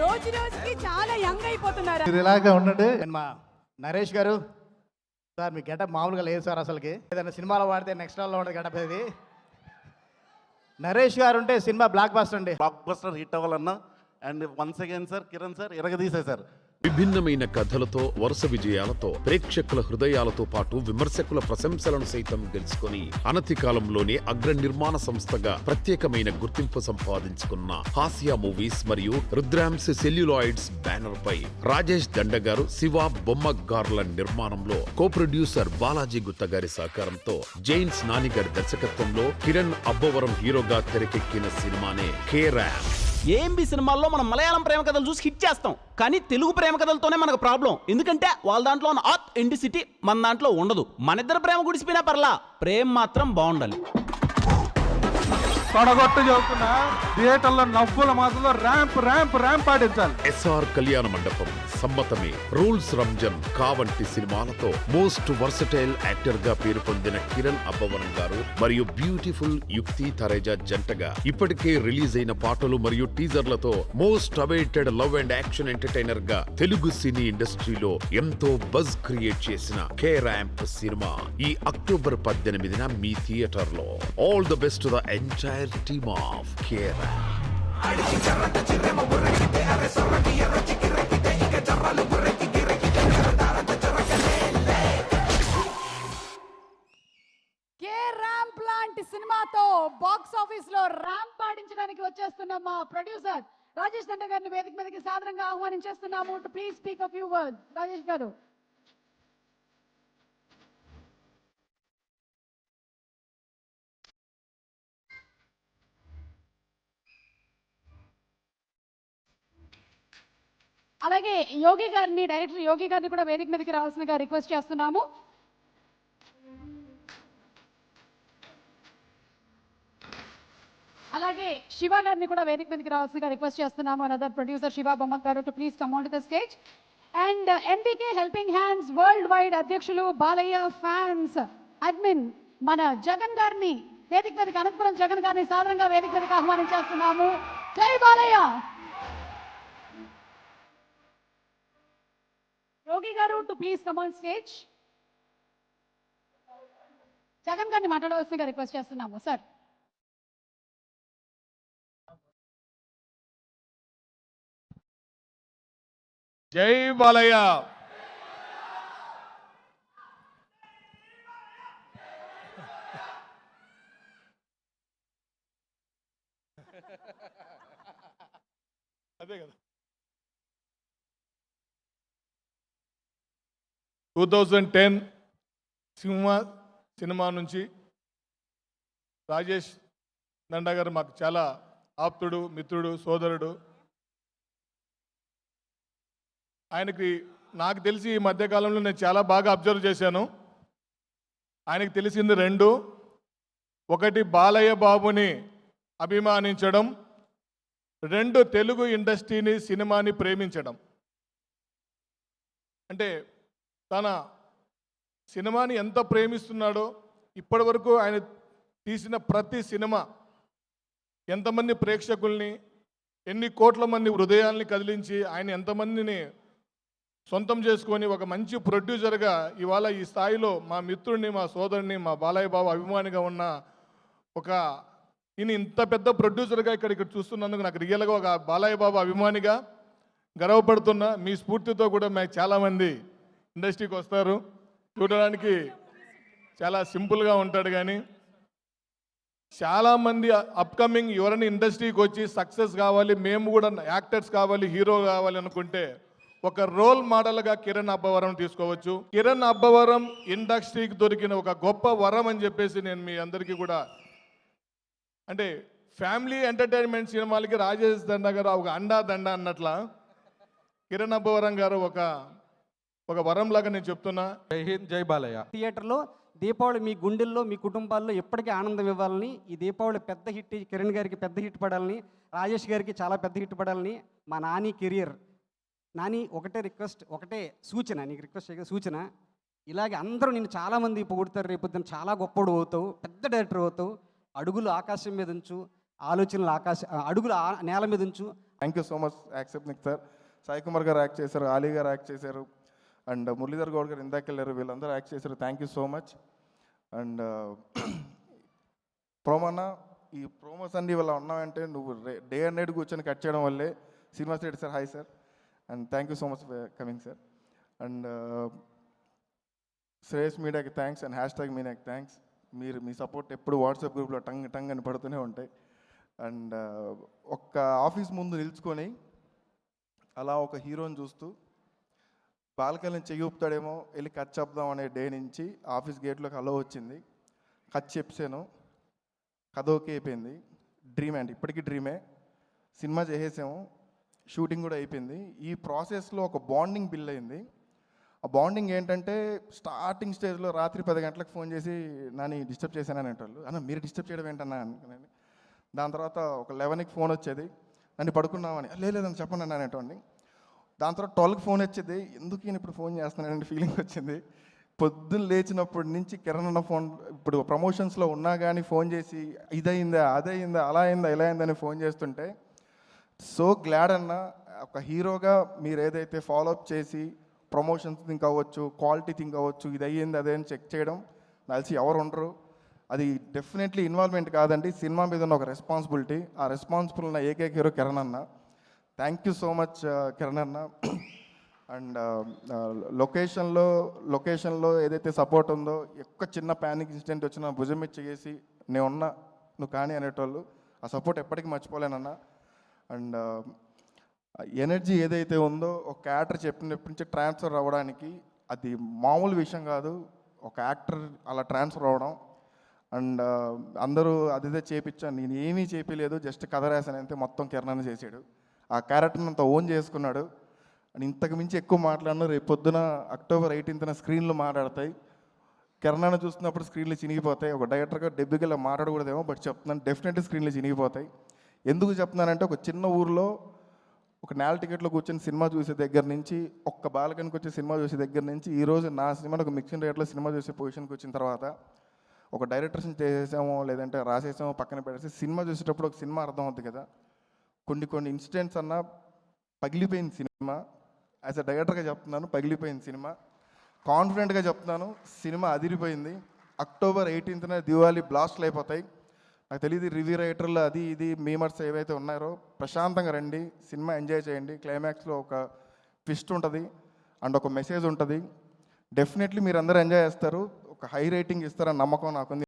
రోజు రోజుకి చాలా యంగ్ అయిపోతున్నారు. మీరు ఇలాగే ఉండండి. మా నరేష్ గారు సార్, మీ గెటప్ మామూలుగా లేదు సార్. అసలుకి ఏదైనా సినిమాలో వాడితే నెక్స్ట్ లెవెల్లో ఉంటుంది గెటప్ ఇది. నరేష్ గారు ఉంటే సినిమా బ్లాక్ బస్టర్ అండి. బ్లాక్ బస్టర్ హిట్ అవ్వాలన్నా and once again sir Kiran sir ఇరగదీసేశారు. విభిన్నమైన కథలతో వరుస విజయాలతో ప్రేక్షకుల హృదయాలతో పాటు విమర్శకుల ప్రశంసలను సైతం గెలుచుకొని అనతి కాలంలోనే అగ్ర నిర్మాణ సంస్థగా ప్రత్యేకమైన గుర్తింపు సంపాదించుకున్న హాస్య మూవీస్ మరియు రుద్రాంశ్ సెల్యులాయిడ్స్ బ్యానర్ పై రాజేష్ దండ గారు, శివ బొమ్మగార్ల నిర్మాణంలో కో ప్రొడ్యూసర్ బాలాజీ గుత్త గారి సహకారంతో జైన్స్ నాని గారి దర్శకత్వంలో కిరణ్ అబ్బవరం హీరోగా తెరకెక్కిన సినిమానే కేరామ్. ఏఎంబి సినిమాల్లో మనం మలయాళం ప్రేమ కథలు చూసి హిట్ చేస్తాం, కానీ తెలుగు ప్రేమ కథలతోనే మనకు ప్రాబ్లం. ఎందుకంటే వాళ్ళ దాంట్లో ఉన్న ఆథెంటిసిటీ మన దాంట్లో ఉండదు. మన ఇద్దరు ప్రేమ గుడిసిపోయినా పర్లా, ప్రేమ మాత్రం బాగుండాలి. తొడగొట్టు చదువుతున్నా థియేటర్లో నవ్వుల మాటలో ర్యాంప్ ర్యాంప్ ర్యాంప్ ఆడించాలి. ఎస్ఆర్ కళ్యాణ మండపం, సమ్మతమే, రూల్స్ రంజన్, కావంటి సినిమాలతో మోస్ట్ వర్సటైల్ యాక్టర్ గా పేరు పొందిన కిరణ్ అబ్బవరం గారు మరియు బ్యూటిఫుల్ యుక్తి తరేజా జంటగా ఇప్పటికే రిలీజ్ అయిన పాటలు మరియు టీజర్లతో most awaited love and action entertainer గా తెలుగు సినీ ఇండస్ట్రీలో ఎంతో బజ్ క్రియేట్ చేసిన కే ర్యాంప్ సినిమా ఈ అక్టోబర్ 18న మీ థియేటర్ లో. All the best to the entire team of Kera. Ramp లాంటి సినిమాతో బాక్స్ ఆఫీస్ లో ర్యాంప్ పాడించడానికి వచ్చేస్తున్న మా ప్రొడ్యూసర్ రాజేష్ దండ గారిని వేదిక మీదకి సాదరంగా ఆహ్వానించేస్తున్నాము. To please speak a few words. Rajesh garu. అలాగే యోగి గారిని, డైరెక్టర్ యోగి గారిని కూడా వేదిక మీదకి రావాల్సిందిగా రిక్వెస్ట్ చేస్తున్నాము. అలాగే శివ గారిని కూడా వేదిక మీదకి రావాల్సిందిగా రిక్వెస్ట్ చేస్తున్నాము. అనదర్ ప్రొడ్యూసర్ శివ బొమ్మ గారు to please come on to the stage. And NBK helping hands world wide అధ్యక్షులు, బాలయ్య ఫ్యాన్స్ అడ్మిన్ మన జగన్ గారిని వేదిక మీదకి, అనంతపురం జగన్ గారిని సాధారణంగా వేదిక మీదకి ఆహ్వానించేస్తున్నాము. జై బాలయ్య. యోగి గారు to please come on stage. Jagan గారిని మాట్లాడవలసిందిగా రిక్వెస్ట్ చేస్తున్నాము సార్. జై బాలయ్య. అదే కదా 2010 సినిమా నుంచి రాజేష్ దండా గారు మాకు చాలా ఆప్తుడు, మిత్రుడు, సోదరుడు. ఆయనకి నాకు తెలిసి ఈ మధ్యకాలంలో నేను చాలా బాగా అబ్జర్వ్ చేశాను. ఆయనకి తెలిసింది రెండు. ఒకటి బాలయ్య బాబుని అభిమానించడం, రెండు తెలుగు ఇండస్ట్రీని, సినిమాని ప్రేమించడం. అంటే తన సినిమాని ఎంత ప్రేమిస్తున్నాడో, ఇప్పటి వరకు ఆయన తీసిన ప్రతి సినిమా ఎంతమంది ప్రేక్షకుల్ని, ఎన్ని కోట్ల మంది హృదయాల్ని కదిలించి ఆయన ఎంతమందిని సొంతం చేసుకొని ఒక మంచి ప్రొడ్యూసర్గా ఇవాళ ఈ స్థాయిలో మా మిత్రుడిని, మా సోదరుని, మా బాలయ్య బాబు అభిమానిగా ఉన్న ఒక ఈయన ఇంత పెద్ద ప్రొడ్యూసర్గా ఇక్కడ చూస్తున్నందుకు నాకు రియల్గా ఒక బాలయ్య బాబు అభిమానిగా గర్వపడుతున్నా. మీ స్ఫూర్తితో కూడా మేము చాలామంది ఇండస్ట్రీకి వస్తారు. చూడడానికి చాలా సింపుల్గా ఉంటాడు, కానీ చాలామంది అప్కమింగ్ ఎవరైనా ఇండస్ట్రీకి వచ్చి సక్సెస్ కావాలి, మేము కూడా యాక్టర్స్ కావాలి, హీరో కావాలి అనుకుంటే ఒక రోల్ మోడల్గా కిరణ్ అబ్బవరం తీసుకోవచ్చు. కిరణ్ అబ్బవరం ఇండస్ట్రీకి దొరికిన ఒక గొప్ప వరం అని చెప్పేసి నేను మీ అందరికీ కూడా, అంటే ఫ్యామిలీ ఎంటర్టైన్మెంట్ సినిమాలకి రాజేష్ దండ గారు ఒక అండా దండ అన్నట్ల కిరణ్ అబ్బవరం గారు ఒక వరం లాగా నేను చెప్తున్నా. జై హింద్, జై బాలయ్య. థియేటర్లో దీపావళి మీ గుండెల్లో, మీ కుటుంబాల్లో ఎప్పటికీ ఆనందం ఇవ్వాలని, ఈ దీపావళి పెద్ద హిట్, కిరణ్ గారికి పెద్ద హిట్ పడాలని, రాజేష్ గారికి చాలా పెద్ద హిట్ పడాలని, మా నాని కెరియర్. నాని ఒకటే రిక్వెస్ట్, ఒకటే సూచన, నీకు రిక్వెస్ట్ చేయగా సూచన, ఇలాగే అందరూ నిన్ను చాలామంది పొగుడుతారు, రేపొద్దున చాలా గొప్పడు అవుతావు, పెద్ద డైరెక్టర్ అవుతావు. అడుగులు ఆకాశం మీద ఉంచు, ఆలోచనలు అడుగులు నేల మీద ఉంచు, thank you so much accept Nick sir. Sai Kumar గారు యాక్ట్ చేశారు, ఆలీ గారు యాక్ట్ చేశారు, అండ్ మురళీధర్ గౌడ్ గారు ఇందాక వెళ్ళారు, వీళ్ళందరూ యాక్ట్ చేశారు. Thank you so much. And ప్రోమోనా, ఈ ప్రోమోస్ అన్ని ఇవాళ ఉన్నావంటే నువ్వు డే అండ్ నైట్ కూర్చొని కట్ చేయడం వల్లే. Srinivas Reddy sir, hi sir, and thank you so much for coming sir. And Shreyas మీడియాకి థ్యాంక్స్ అండ్ హ్యాష్ ట్యాగ్ మీడియాకి థ్యాంక్స్. మీరు మీ సపోర్ట్ ఎప్పుడు వాట్సాప్ గ్రూప్లో టంగ్ అని పడుతూనే ఉంటాయి. అండ్ ఒక్క ఆఫీస్ ముందు నిల్చుకొని అలా ఒక హీరోని చూస్తూ బాల్కనీ చెయ్యి ఊపుతాడేమో వెళ్ళి కట్ చెప్దాం అనే డే నుంచి ఆఫీస్ గేట్లోకి అలో వచ్చింది. కట్ చెప్పాను, కథ ఓకే అయిపోయింది. డ్రీమే అంటే ఇప్పటికీ డ్రీమే. సినిమా చేసేసాము, షూటింగ్ కూడా అయిపోయింది. ఈ ప్రాసెస్లో ఒక బాండింగ్ బిల్డ్ అయింది. ఆ బాండింగ్ ఏంటంటే స్టార్టింగ్ స్టేజ్లో రాత్రి 10 గంటలకు ఫోన్ చేసి నాని డిస్టర్బ్ చేశాను అనేటోళ్ళు. అన్న మీరు డిస్టర్బ్ చేయడం ఏంటన్నా అనుకున్నాను. దాని తర్వాత ఒక 11కి ఫోన్ వచ్చేది, నన్ను పడుకున్నామని. లేదని చెప్పండి అన్న అనేటోడిని. దాని తర్వాత 12కి ఫోన్ వచ్చేది, ఎందుకు ఈయన ఇప్పుడు ఫోన్ చేస్తున్నానంటే ఫీలింగ్ వచ్చింది. పొద్దున్న లేచినప్పటి నుంచి కిరణ్ అన్న ఫోన్, ఇప్పుడు ప్రమోషన్స్లో ఉన్నా కానీ ఫోన్ చేసి ఇదయిందా అదయిందా అలా అయిందా ఇలా అయిందని ఫోన్ చేస్తుంటే సో గ్లాడ్ అన్న. ఒక హీరోగా మీరు ఏదైతే ఫాలోఅప్ చేసి ప్రమోషన్స్ థింక్ అవ్వచ్చు, క్వాలిటీ థింక్ అవ్వచ్చు, ఇది అయ్యింది అదే అని చెక్ చేయడం కలిసి ఎవరు ఉండరు. అది డెఫినెట్లీ ఇన్వాల్వ్మెంట్ కాదండి, సినిమా మీద ఉన్న ఒక రెస్పాన్సిబిలిటీ. ఆ రెస్పాన్సిబుల్ ఉన్న ఏకైక హీరో కిరణ్ అన్న. Thank you so much Kiran అన్న. అండ్ లొకేషన్లో ఏదైతే సపోర్ట్ ఉందో, ఎక్కువ చిన్న ప్యానిక్ ఇన్సిడెంట్ వచ్చినా భుజం మీద చేసి నేను ఉన్నా నువ్వు కానీ అనేటోళ్ళు, ఆ సపోర్ట్ ఎప్పటికీ మర్చిపోలేనన్నా. అండ్ ఎనర్జీ ఏదైతే ఉందో ఒక యాక్టర్ చెప్పినప్పటి నుంచి ట్రాన్స్ఫర్ అవ్వడానికి అది మామూలు విషయం కాదు. ఒక యాక్టర్ అలా ట్రాన్స్ఫర్ అవ్వడం. అండ్ అందరూ అదిదే చేపించాను, నేను ఏమీ చేపించలేదు, జస్ట్ కథ రాశాను అంతే. మొత్తం కిరణ్ చేసాడు, ఆ క్యారెక్టర్ని అంత ఓన్ చేసుకున్నాడు. అండ్ ఇంతకు మించి ఎక్కువ మాట్లాడినా రేపు పొద్దున October 18th స్క్రీన్లు మాట్లాడతాయి. కిరణ్ చూస్తున్నప్పుడు స్క్రీన్లు చినిగిపోతాయి. ఒక డైరెక్టర్గా డెబ్యూగా మాట్లాడకూడదేమో, బట్ చెప్తున్నాను డెఫినెట్లీ స్క్రీన్లు చినిగిపోతాయి. ఎందుకు చెప్తున్నానంటే ఒక చిన్న ఊర్లో ఒక నేల టికెట్లో కూర్చొని సినిమా చూసే దగ్గర నుంచి, ఒక్క బాలకనికి వచ్చే సినిమా చూసే దగ్గర నుంచి ఈరోజు నా సినిమాని ఒక మిక్సింగ్ రేట్లో సినిమా చూసే పొజిషన్కి వచ్చిన తర్వాత ఒక డైరెక్టర్స్ని చేసేసామో లేదంటే రాసేసామో పక్కన పెట్టేసి సినిమా చూసేటప్పుడు ఒక సినిమా అర్థం అవుతుంది కదా. కొన్ని ఇన్సిడెంట్స్ అన్నా పగిలిపోయింది సినిమా. యాజ్ అ డైరెక్టర్గా చెప్తున్నాను, పగిలిపోయింది సినిమా. కాన్ఫిడెంట్గా చెప్తున్నాను, సినిమా అదిరిపోయింది. October 18th దివాళీ బ్లాస్ట్లు అయిపోతాయి. నాకు తెలియదు రివ్యూ రైటర్లు అది ఇది మీమర్స్ ఏవైతే ఉన్నారో, ప్రశాంతంగా రండి, సినిమా ఎంజాయ్ చేయండి. క్లైమాక్స్లో ఒక ట్విస్ట్ ఉంటుంది అండ్ ఒక మెసేజ్ ఉంటుంది. డెఫినెట్లీ మీరు అందరూ ఎంజాయ్ చేస్తారు, ఒక హై రేటింగ్ ఇస్తారని నమ్మకం నాకుంది.